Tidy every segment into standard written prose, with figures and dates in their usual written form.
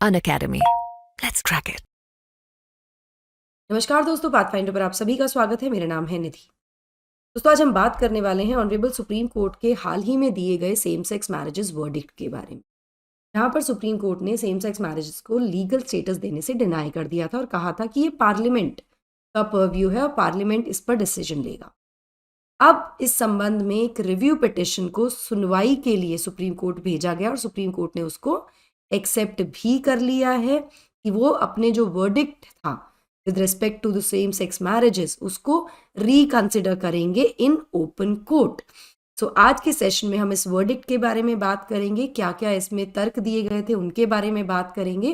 Unacademy. Let's crack it. नमस्कार दोस्तों, pathfinder पर आप सभी का स्वागत है। मेरा नाम है निधि। दोस्तों, आज हम बात करने वाले हैं ऑनरेबल सुप्रीम कोर्ट के हाल ही में दिए गए सेम सेक्स मैरिजेस वर्डिक्ट के बारे में। यहाँ पर सुप्रीम कोर्ट ने सेम सेक्स मैरिजेस को लीगल स्टेटस देने से डिनाई कर दिया था और कहा था कि ये पार्लियामेंट का परव्यू है और पार्लियामेंट इस पर डिसीजन लेगा। अब इस संबंध में एक रिव्यू पिटिशन को सुनवाई के लिए सुप्रीम कोर्ट भेजा गया और सुप्रीम कोर्ट ने उसको एक्सेप्ट भी कर लिया है कि वो अपने जो वर्डिक्ट था with respect to the same sex marriages उसको रिकंसिडर करेंगे इन ओपन कोर्ट। सो आज के सेशन में हम इस वर्डिक्ट के बारे में बात करेंगे, क्या क्या इसमें तर्क दिए गए थे उनके बारे में बात करेंगे,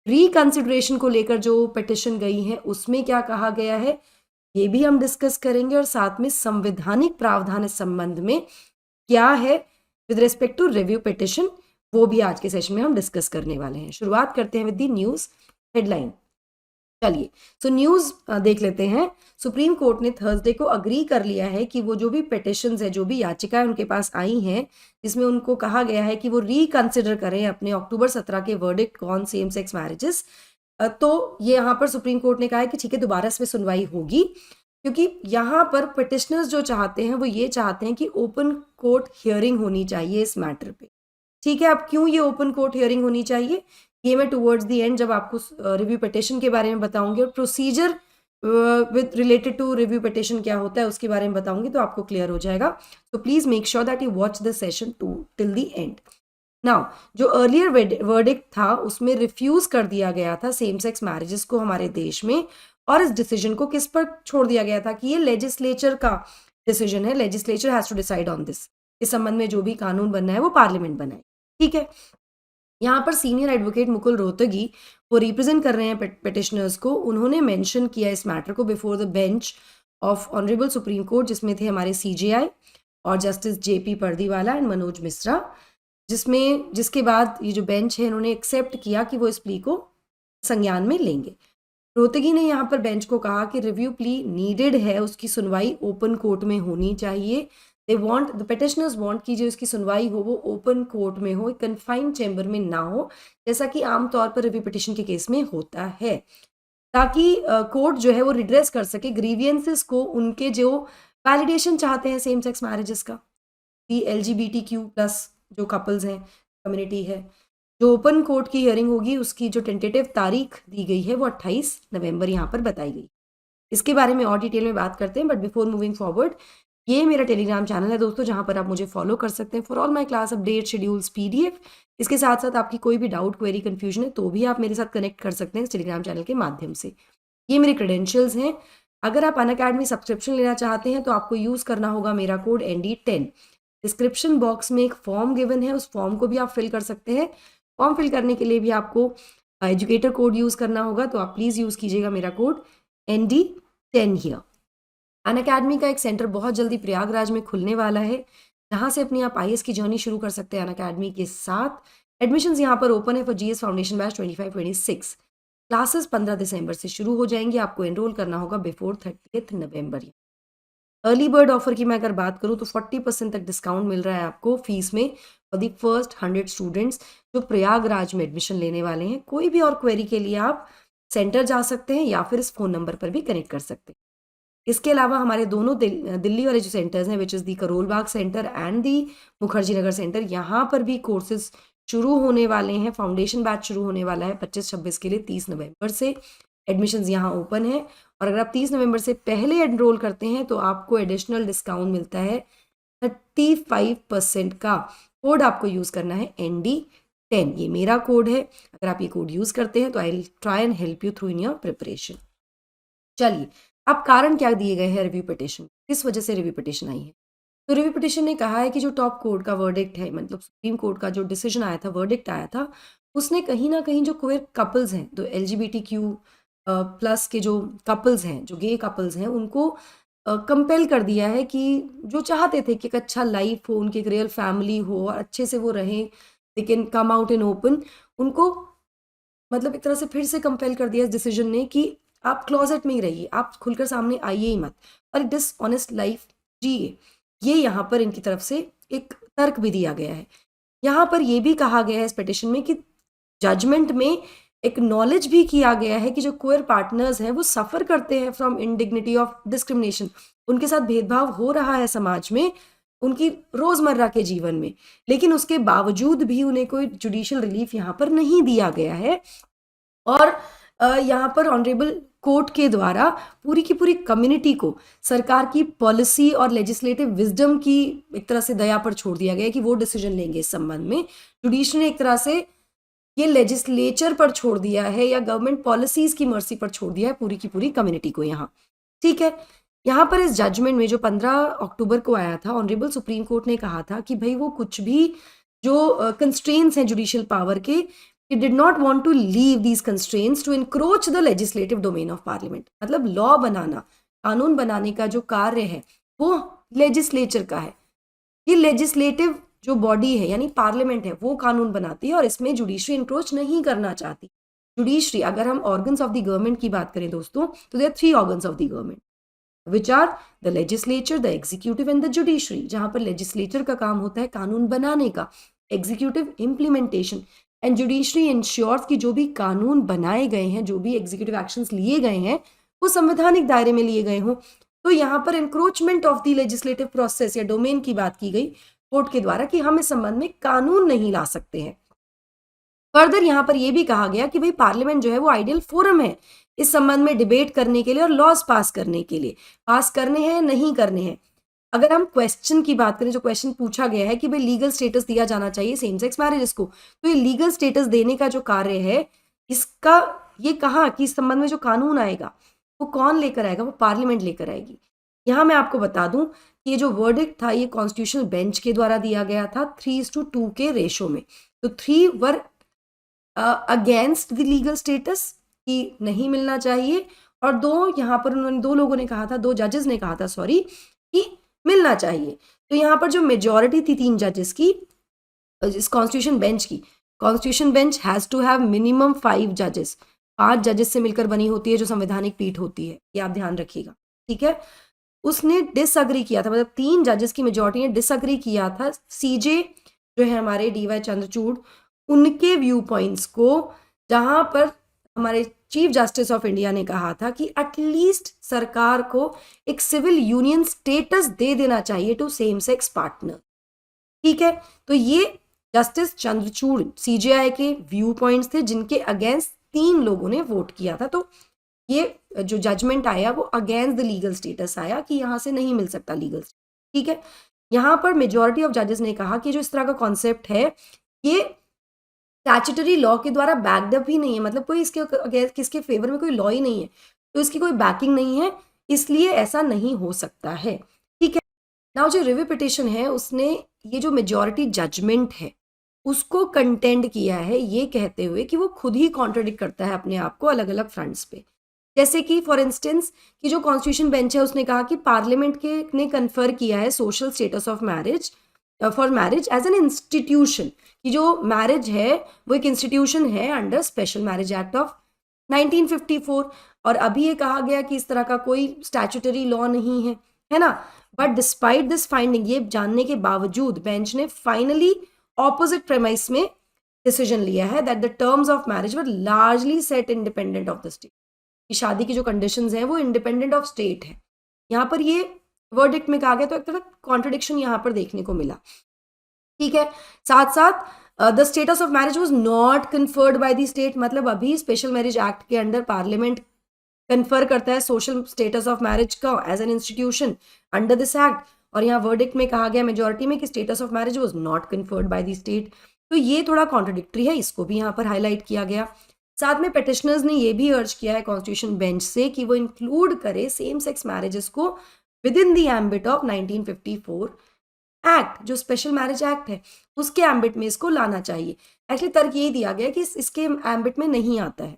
रिकंसिडरेशन को लेकर जो पिटिशन गई है उसमें क्या कहा गया है ये भी हम डिस्कस करेंगे, और साथ में संवैधानिक प्रावधान इस संबंध में क्या है with respect to review petition वो भी आज के सेशन में हम डिस्कस करने वाले हैं। शुरुआत करते हैं विद द न्यूज़ हेडलाइन। चलिए, सो न्यूज़ देख लेते हैं। सुप्रीम कोर्ट ने थर्सडे को अग्री कर लिया है कि वो जो भी पिटिशंस है, जो भी याचिकाएं उनके पास आई हैं, जिसमें उनको कहा गया है कि वो रिकंसिडर करें अपने अक्टूबर 17 के verdict on same sex marriages, तो ये यहाँ पर सुप्रीम कोर्ट ने कहा है कि ठीक है, दोबारा इसमें सुनवाई होगी, क्योंकि यहाँ पर पिटिशनर्स जो चाहते हैं वो ये चाहते हैं कि ओपन कोर्ट हियरिंग होनी चाहिए इस मैटर पे। ठीक है, अब क्यों ये ओपन कोर्ट हियरिंग होनी चाहिए ये मैं टुवर्ड्स द एंड जब आपको रिव्यू पिटिशन के बारे में बताऊंगी और procedure with related to review petition क्या होता है उसके बारे में बताऊंगी, तो आपको क्लियर हो जाएगा। तो please make sure that you watch the session to till the end. Now, जो अर्लियर वर्डिक्ट था उसमें रिफ्यूज कर दिया गया था सेम सेक्स मैरिजेस को हमारे देश में, और इस डिसीजन को किस पर छोड़ दिया गया था कि ये लेजिस्लेचर का डिसीजन है, legislature has to decide on this. इस संबंध में जो भी कानून बनना है वो पार्लियामेंट बनाए। ठीक है, यहाँ पर सीनियर एडवोकेट मुकुल रोहतगी वो रिप्रेजेंट कर रहे हैं पिटिशनर्स को। उन्होंने मेंशन किया इस मैटर को before the bench of honourable supreme court, जिसमें थे हमारे सीजेआई और justice JP Pardiwala and Manoj Mishra, जिसके बाद ये जो बेंच है इन्होंने एक्सेप्ट किया कि वो इस प्ली को संज्ञान में लेंगे। रोहतगी ने यहाँ पर बेंच को कहा कि रिव्यू प्ली नीडेड है, उसकी सुनवाई ओपन कोर्ट में होनी चाहिए। They want, the petitioners want कि जो इसकी सुनवाई हो वो ओपन कोर्ट में हो, कन्फाइंड चैम्बर में ना हो, जैसा कि आमतौर पर रिव्यू पिटिशन के केस में होता है, ताकि कोर्ट जो है वो रिड्रेस कर सके ग्रीवियंसेस को, उनके जो वैलिडेशन चाहते हैं सेम सेक्स मैरिजेस का, LGBTQ+ जो कपल्स हैं, कम्युनिटी है। जो ओपन कोर्ट की हियरिंग होगी उसकी जो टेंटेटिव तारीख दी गई है वो 28 नवंबर यहाँ पर बताई गई। इसके बारे में और डिटेल में बात करते हैं, बट बिफोर मूविंग फॉरवर्ड, ये मेरा टेलीग्राम चैनल है दोस्तों, जहाँ पर आप मुझे फॉलो कर सकते हैं for all my class update, schedules, PDF। इसके साथ साथ आपकी कोई भी डाउट, क्वेरी, कंफ्यूजन है तो भी आप मेरे साथ कनेक्ट कर सकते हैं इस टेलीग्राम चैनल के माध्यम से। ये मेरे क्रेडेंशियल्स हैं। अगर आप अनअकैडमी सब्सक्रिप्शन लेना चाहते हैं तो आपको यूज़ करना होगा मेरा कोड ND10। डिस्क्रिप्शन बॉक्स में एक फॉर्म गिवन है, उस फॉर्म को भी आप फिल कर सकते हैं। फॉर्म फिल करने के लिए भी आपको एजुकेटर कोड यूज़ करना होगा, तो आप प्लीज़ यूज़ कीजिएगा मेरा कोड ND10 हियर। अनअकैडमी का एक सेंटर बहुत जल्दी प्रयागराज में खुलने वाला है, जहाँ से अपनी आप IAS की जर्नी शुरू कर सकते हैं अनअकैडमी के साथ। एडमिशन्स यहाँ पर ओपन है for GS foundation batch 25-26। Classes 15 दिसंबर से शुरू हो जाएंगी। आपको एनरोल करना होगा बिफोर 30 नवंबर। अर्ली बर्ड ऑफर की मैं अगर बात करूँ तो 40% तक डिस्काउंट मिल रहा है आपको फीस में फॉर दी फर्स्ट 100 स्टूडेंट्स जो प्रयागराज में एडमिशन लेने वाले हैं। कोई भी और क्वेरी के लिए आप सेंटर जा सकते हैं या फिर इस फ़ोन नंबर पर भी कनेक्ट कर सकते हैं। इसके अलावा हमारे दोनों दिल्ली वाले जो सेंटर्स हैं, which is the Karol Bagh centre and the Mukherjee Nagar centre, यहाँ पर भी कोर्सेज शुरू होने वाले हैं। फाउंडेशन बैच शुरू होने वाला है 25-26 के लिए 30 नवंबर से। एडमिशन्स यहाँ ओपन है, और अगर आप 30 नवंबर से पहले एनरोल करते हैं तो आपको एडिशनल डिस्काउंट मिलता है 35% का। कोड आपको यूज़ करना है ND10, ये मेरा कोड है। अगर आप ये कोड यूज़ करते हैं तो I will try and help you through in your preparation. चलिए, अब कारण क्या दिए गए हैं रिव्यू पिटिशन, किस वजह से रिव्यू पिटिशन आई है। तो रिव्यू पिटिशन ने कहा है कि जो टॉप कोर्ट का वर्डिक्ट है, मतलब सुप्रीम कोर्ट का जो डिसीजन आया था, वर्डिक्ट आया था, उसने कहीं ना कहीं जो क्वेयर कपल्स हैं, तो LGBTQ+ के जो कपल्स हैं, जो गे कपल्स हैं, उनको कंपेल कर दिया है कि जो चाहते थे कि एक अच्छा लाइफ हो, उनकी एक रियल फैमिली हो और अच्छे से वो रहें, लेकिन कम आउट इन ओपन, उनको मतलब एक तरह से फिर से कंपेल कर दिया इस डिसीजन ने कि आप क्लोजेट में ही रहिए, आप खुलकर सामने आइए ही मत, और डिसऑनेस्ट लाइफ जिए। ये यहाँ पर इनकी तरफ से एक तर्क भी दिया गया है। यहाँ पर ये भी कहा गया है इस पिटिशन में कि जजमेंट में एक्नॉलेज भी किया गया है कि जो क्वेयर पार्टनर्स हैं वो सफ़र करते हैं फ्रॉम इंडिग्निटी ऑफ डिस्क्रिमिनेशन, उनके साथ भेदभाव हो रहा है समाज में, उनकी रोज़मर्रा के जीवन में, लेकिन उसके बावजूद भी उन्हें कोई जुडिशियल रिलीफ यहाँ पर नहीं दिया गया है। और यहाँ पर ऑनरेबल कोर्ट के द्वारा पूरी की पूरी कम्युनिटी को सरकार की पॉलिसी और लेजिस्लेटिव विजडम की एक तरह से दया पर छोड़ दिया गया है कि वो डिसीजन लेंगे इस संबंध में। जुडिशरी ने एक तरह से ये लेजिस्लेचर पर छोड़ दिया है या गवर्नमेंट पॉलिसीज की मर्जी पर छोड़ दिया है पूरी की पूरी कम्युनिटी को यहाँ। ठीक है, यहाँ पर इस जजमेंट में जो 15 अक्टूबर को आया था, ऑनरेबल सुप्रीम कोर्ट ने कहा था कि भाई वो कुछ भी जो कंस्ट्रेंट्स हैं जुडिशियल पावर के, it did not want to leave these constraints to encroach the legislative domain of parliament. मतलब लॉ बनाना, कानून बनाने का जो कार्य है वो लेजिस्लेचर का है। ये लेजिस्लेटिव जो बॉडी है यानी पार्लियामेंट है वो कानून बनाती है और इसमें जुडिशरी इंक्रोच नहीं करना चाहती। जुडिशरी, अगर हम ऑर्गन्स ऑफ द गवर्नमेंट की बात करें दोस्तों, तो there are 3 organs of the government which are the legislature, the executive and the judiciary. जहां पर लेजिस्लेचर का काम होता है कानून बनाने का, executive implementation, and judiciary ensures कि जो भी कानून बनाए गए हैं, जो भी एग्जीक्यूटिव एक्शंस लिए गए हैं वो संवैधानिक दायरे में लिए गए हों। तो यहाँ पर encroachment of the legislative process या डोमेन की बात की गई कोर्ट के द्वारा कि हम इस संबंध में कानून नहीं ला सकते हैं। फर्दर यहाँ पर यह भी कहा गया कि भाई पार्लियामेंट जो है वो आइडियल फोरम है इस संबंध में डिबेट करने के लिए और लॉज पास करने के लिए। पास करने हैं या नहीं करने हैं, अगर हम क्वेश्चन की बात करें, जो क्वेश्चन पूछा गया है कि भाई लीगल स्टेटस दिया जाना चाहिए सेम सेक्स मैरिजेस को, तो ये लीगल स्टेटस देने का जो कार्य है इसका ये कहा कि इस संबंध में जो कानून आएगा वो कौन लेकर आएगा, वो पार्लियामेंट लेकर आएगी। यहाँ मैं आपको बता दूं कि ये जो वर्डिक्ट था ये कॉन्स्टिट्यूशनल बेंच के द्वारा दिया गया था 3:2 के रेशो में। तो 3 were against the legal status कि नहीं मिलना चाहिए, और 2 यहाँ पर उन्होंने 2 लोगों ने कहा था, 2 जजेस ने कहा था सॉरी, कि मिलना चाहिए। तो यहाँ पर जो मेजॉरिटी थी 3 जजेस की इस कॉन्स्टिट्यूशन बेंच की, constitution bench has to have minimum 5 जजेस, 5 जजेस से मिलकर बनी होती है जो संवैधानिक पीठ होती है, ये आप ध्यान रखिएगा। ठीक है, उसने डिसअग्री किया था, मतलब 3 जजेस की मेजॉरिटी ने डिसअग्री किया था सीजे जो है हमारे डीवाई चंद्रचूड़, उनके व्यू पॉइंट्स को, जहां पर हमारे चीफ जस्टिस ऑफ इंडिया ने कहा था कि एटलीस्ट सरकार को एक सिविल यूनियन स्टेटस दे देना चाहिए टू सेम सेक्स पार्टनर। ठीक है, तो ये जस्टिस चंद्रचूड़ सीजेआई के व्यू पॉइंट्स थे जिनके अगेंस्ट 3 लोगों ने वोट किया था। तो ये जो जजमेंट आया वो अगेंस्ट द लीगल स्टेटस आया कि यहाँ से नहीं मिल सकता लीगल। ठीक है, यहाँ पर मेजॉरिटी ऑफ जजेस ने कहा कि जो इस तरह का कॉन्सेप्ट है ये स्टैट्यूटरी लॉ के द्वारा बैकड ही नहीं है, मतलब कोई इसके किसके फेवर में कोई लॉ ही नहीं है, तो इसकी कोई बैकिंग नहीं है, इसलिए ऐसा नहीं हो सकता है। ठीक है, नाउ जो रिव्यू पिटिशन है उसने ये जो मेजॉरिटी जजमेंट है उसको कंटेंड किया है ये कहते हुए कि वो खुद ही कॉन्ट्रडिक्ट करता है अपने आप को अलग अलग फ्रंट्स पे। जैसे कि फॉर इंस्टेंस कि जो कॉन्स्टिट्यूशन बेंच है उसने कहा कि पार्लियामेंट के ने कन्फर किया है social status of marriage for marriage as an institution, कि जो मैरिज है वो एक इंस्टीट्यूशन है under special marriage act of 1954, और अभी ये कहा गया कि इस तरह का कोई स्टैट्यूटरी लॉ नहीं है ना। बट डिस्पाइट दिस फाइंडिंग, ये जानने के बावजूद बेंच ने फाइनली ऑपोजिट प्रेमाइस में डिसीजन लिया है that the terms of marriage were largely set independent of the state, कि शादी की जो कंडीशंस हैं वो इंडिपेंडेंट ऑफ स्टेट है। यहाँ पर ये वर्डिक्ट में कहा गया, तो एक तरह कॉन्ट्रडिक्शन यहाँ पर देखने को मिला। ठीक है, साथ साथ the status of marriage was not conferred by the state, मतलब अभी स्पेशल मैरिज एक्ट के अंडर पार्लियामेंट कन्फर करता है सोशल स्टेटस ऑफ मैरिज का as an institution under this act, और यहाँ वर्डिक्ट में कहा गया मेजॉरिटी में कि status of marriage was not conferred by the state. तो ये थोड़ा कॉन्ट्रडिक्टरी है, इसको भी यहाँ पर हाईलाइट किया गया। साथ में पेटिशनर्स ने ये भी अर्ज किया है कॉन्स्टिट्यूशन बेंच से कि वो इंक्लूड करे सेम सेक्स मैरिजेस को with in the ambit of 1954 act, जो स्पेशल मैरिज एक्ट है उसके एम्बिट में इसको लाना चाहिए। एक्चुअली तर्क यही दिया गया कि इसके एम्बिट में नहीं आता है,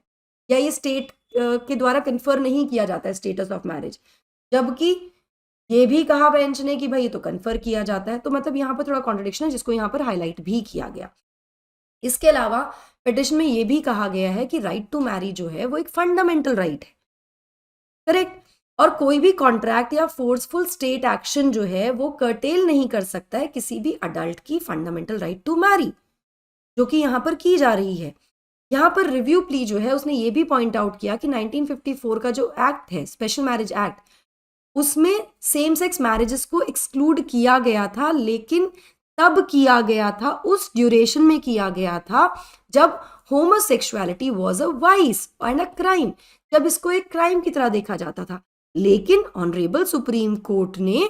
या ये स्टेट के द्वारा कन्फर नहीं किया जाता है स्टेटस ऑफ मैरिज, जबकि ये भी कहा बेंच ने कि भाई ये तो कन्फर किया जाता है। तो मतलब यहाँ पर थोड़ा कॉन्ट्रडिक्शन है जिसको यहाँ पर हाईलाइट भी किया गया। इसके अलावा पिटिशन में ये भी कहा गया है कि राइट टू मैरी जो है वो एक फंडामेंटल राइट है, करेक्ट, और कोई भी कॉन्ट्रैक्ट या फोर्सफुल स्टेट एक्शन जो है वो कर्टेल नहीं कर सकता है किसी भी अडल्ट की फंडामेंटल राइट टू मैरी, जो कि यहाँ पर की जा रही है। यहाँ पर रिव्यू प्ली जो है उसने ये भी पॉइंट आउट किया कि 1954 का जो एक्ट है, स्पेशल मैरिज एक्ट, उसमें सेम सेक्स मैरिजेस को एक्सक्लूड किया गया था, लेकिन तब किया गया था, उस ड्यूरेशन में किया गया था जब homosexuality was a vice and a crime, जब इसको एक क्राइम की तरह देखा जाता था। लेकिन ऑनरेबल सुप्रीम कोर्ट ने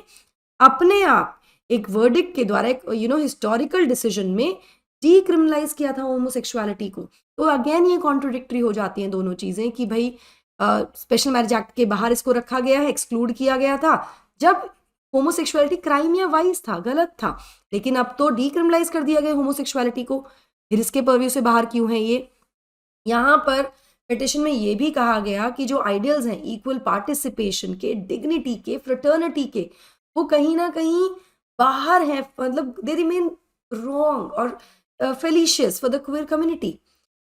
अपने आप एक वर्डिक्ट के द्वारा, एक हिस्टोरिकल डिसीजन में डीक्रिमिनलाइज किया था होमोसेक्सुअलिटी को। तो अगेन ये कॉन्ट्रोडिक्टरी हो जाती हैं दोनों चीजें कि भाई स्पेशल मैरिज एक्ट के बाहर इसको रखा गया है, एक्सक्लूड किया गया था जब होमोसेक्सुअलिटी क्राइम या वाइस था, गलत था, लेकिन अब तो डीक्रिमिनलाइज कर दिया गया होमोसेक्सुअलिटी को, फिर इसके पर्व्यू से बाहर क्यों है ये। यहाँ पर पिटिशन में ये भी कहा गया कि जो आइडियल्स हैं इक्वल पार्टिसिपेशन के, डिग्निटी के, फ्रेटर्निटी के, वो कहीं ना कहीं बाहर हैं, मतलब दे रिमेन रॉन्ग और फेलिशियस फॉर द क्वेयर कम्युनिटी,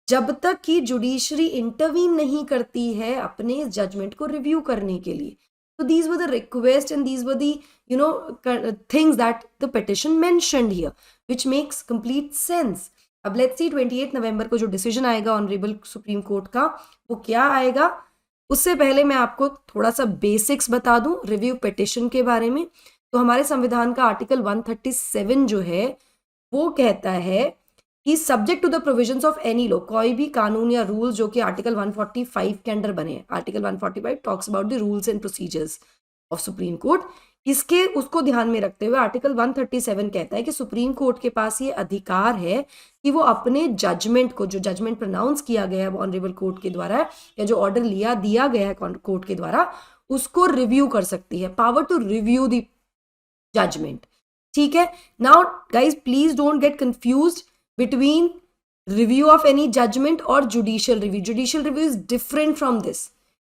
जब तक कि जुडिशरी इंटरवीन नहीं करती है अपने जजमेंट को रिव्यू करने के लिए। तो these were the request and these were the things that the petition mentioned here, which makes complete sense. अब लेट्स सी 28 नवंबर को जो डिसीजन आएगा ऑनरेबल सुप्रीम कोर्ट का, वो क्या आएगा। उससे पहले मैं आपको थोड़ा सा बेसिक्स बता दूं रिव्यू पिटिशन के बारे में। तो हमारे संविधान का आर्टिकल 137 जो है वो कहता है कि subject to the provisions of any law, कोई भी कानून या रूल जो कि आर्टिकल 145 के अंडर बने हैं, article 145 talks about the rules and procedures of supreme court, इसके उसको ध्यान में रखते हुए आर्टिकल 137 कहता है कि सुप्रीम कोर्ट के पास ये अधिकार है कि वो अपने जजमेंट को, जो जजमेंट प्रोनाउंस किया गया है ऑनरेबल कोर्ट के द्वारा या जो ऑर्डर दिया गया है कोर्ट के द्वारा, उसको रिव्यू कर सकती है, power to review the judgment. ठीक है, now guys please don't get confused between review of any judgment और judicial review. Judicial review is different from this.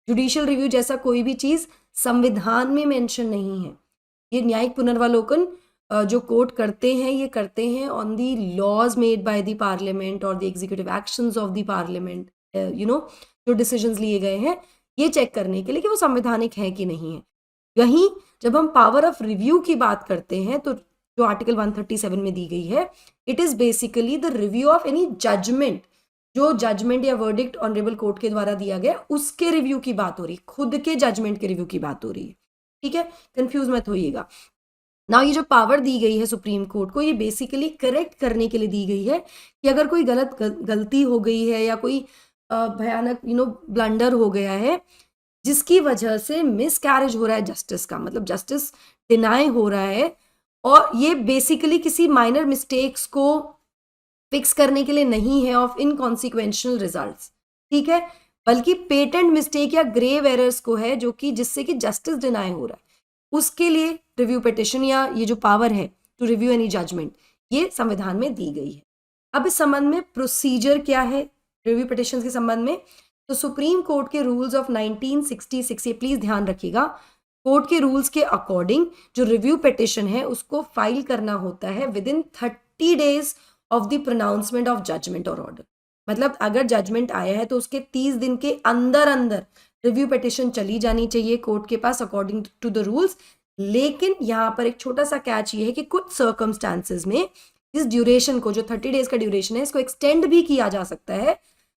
Judicial review जैसा कोई भी चीज संविधान में मेंशन नहीं है। ये न्यायिक पुनर्वलोकन जो कोर्ट करते हैं, ये करते हैं on the laws made by the parliament और the executive actions of the parliament, जो डिसीजंस लिए गए हैं ये चेक करने के लिए कि वो संवैधानिक है कि नहीं है। वहीं जब हम पावर ऑफ रिव्यू की बात करते हैं तो जो आर्टिकल 137 में दी गई है, it is basically the review of any judgement, जो जजमेंट या वर्डिक्ट ऑनरेबल कोर्ट के द्वारा दिया गया उसके रिव्यू की बात हो रही है, खुद के जजमेंट के रिव्यू की बात हो रही है। ठीक है, कंफ्यूज मत होइएगा। ना ये जो पावर दी गई है सुप्रीम कोर्ट को, ये बेसिकली करेक्ट करने के लिए दी गई है कि अगर कोई गलती हो गई है या कोई भयानक ब्लंडर हो गया है जिसकी वजह से मिसकैरेज हो रहा है जस्टिस का, मतलब जस्टिस डिनाई हो रहा है, और ये बेसिकली किसी माइनर मिस्टेक्स को फिक्स करने के लिए नहीं है ऑफ इनकॉन्सिक्वेंशियल रिजल्ट्स, ठीक है, बल्कि पेटेंट मिस्टेक या ग्रेव एरर्स को है जो कि जिससे कि जस्टिस डिनाई हो रहा है, उसके लिए रिव्यू पिटिशन या ये जो पावर है टू रिव्यू एनी जजमेंट ये संविधान में दी गई है। अब इस संबंध में प्रोसीजर क्या है रिव्यू पिटिशन के संबंध में, तो सुप्रीम कोर्ट के रूल्स ऑफ 1966, ये प्लीज ध्यान रखिएगा, कोर्ट के रूल्स के अकॉर्डिंग जो रिव्यू पिटिशन है उसको फाइल करना होता है within 30 days of the pronouncement of judgement और ऑर्डर। मतलब अगर जजमेंट आया है तो उसके 30 दिन के अंदर अंदर रिव्यू पिटिशन चली जानी चाहिए कोर्ट के पास अकॉर्डिंग टू द रूल्स। लेकिन यहाँ पर एक छोटा सा कैच ये है कि कुछ सर्कमस्टांसेस में इस ड्यूरेशन को, जो 30 डेज का ड्यूरेशन है, इसको एक्सटेंड भी किया जा सकता है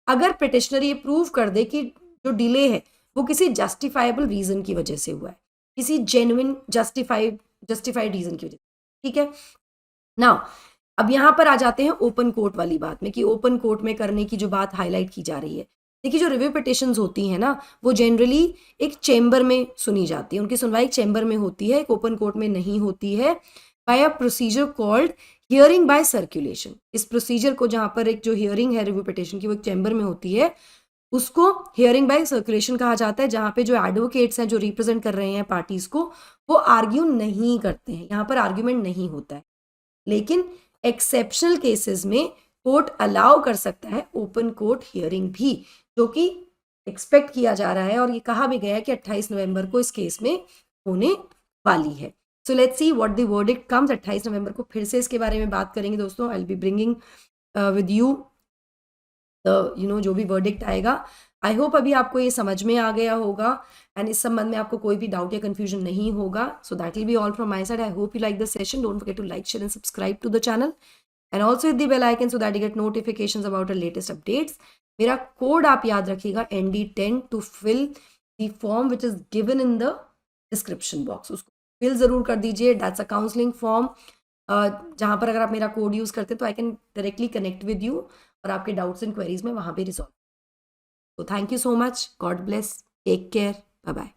अगर पिटिशनर ये प्रूव कर दे कि जो डिले है वो किसी जस्टिफाइबल रीजन की वजह से हुआ है, किसी जेन्युइन जस्टिफाइड रीजन की वजह से। ठीक है, नाउ अब यहां पर आ जाते हैं ओपन कोर्ट वाली बात में कि ओपन कोर्ट में करने की जो बात हाईलाइट की जा रही है। देखिए, जो रिव्यू पिटिशंस होती हैं ना, वो जनरली एक चेंबर में सुनी जाती है, उनकी सुनवाई चेंबर में होती है, एक ओपन कोर्ट में नहीं होती है, by a procedure called hearing by circulation. इस प्रोसीजर को, जहां पर एक जो हियरिंग है रिव्यू पिटिशन की वो एक चेंबर में होती है, उसको हियरिंग बाय सर्कुलेशन कहा जाता है, जहां पे जो एडवोकेट्स हैं जो रिप्रेजेंट कर रहे हैं पार्टीज को, वो आर्ग्यू नहीं करते हैं, यहाँ पर आर्ग्यूमेंट नहीं होता है। लेकिन एक्सेप्शनल केसेस में कोर्ट अलाउ कर सकता है ओपन कोर्ट हियरिंग भी, जो कि एक्सपेक्ट किया जा रहा है और ये कहा भी गया है कि 28 नवंबर को इस केस में होने वाली है। So let's see what the verdict comes. 28 नवंबर को फिर से इसके बारे में बात करेंगे दोस्तों। I will be bringing with you जो भी वर्डिक्ट आएगा। आई होप अभी आपको ये समझ में आ गया होगा एंड इस संबंध में आपको कोई भी डाउट या कंफ्यूजन नहीं होगा। So that will be all from my side. I hope you like the session. Don't forget to like, share and subscribe to the channel and also hit the bell icon so that you get notifications about our latest updates. मेरा code आप याद रखिएगा ND10 to fill the form which is given in the description box, उसको fill ज़रूर कर दीजिए। That's a counselling form जहाँ पर अगर आप मेरा कोड यूज़ करते हैं तो I can directly connect with you और आपके डाउट्स एंड क्वेरीज में वहाँ पे रिजॉल्व। तो thank you so much, God bless, take care, bye bye.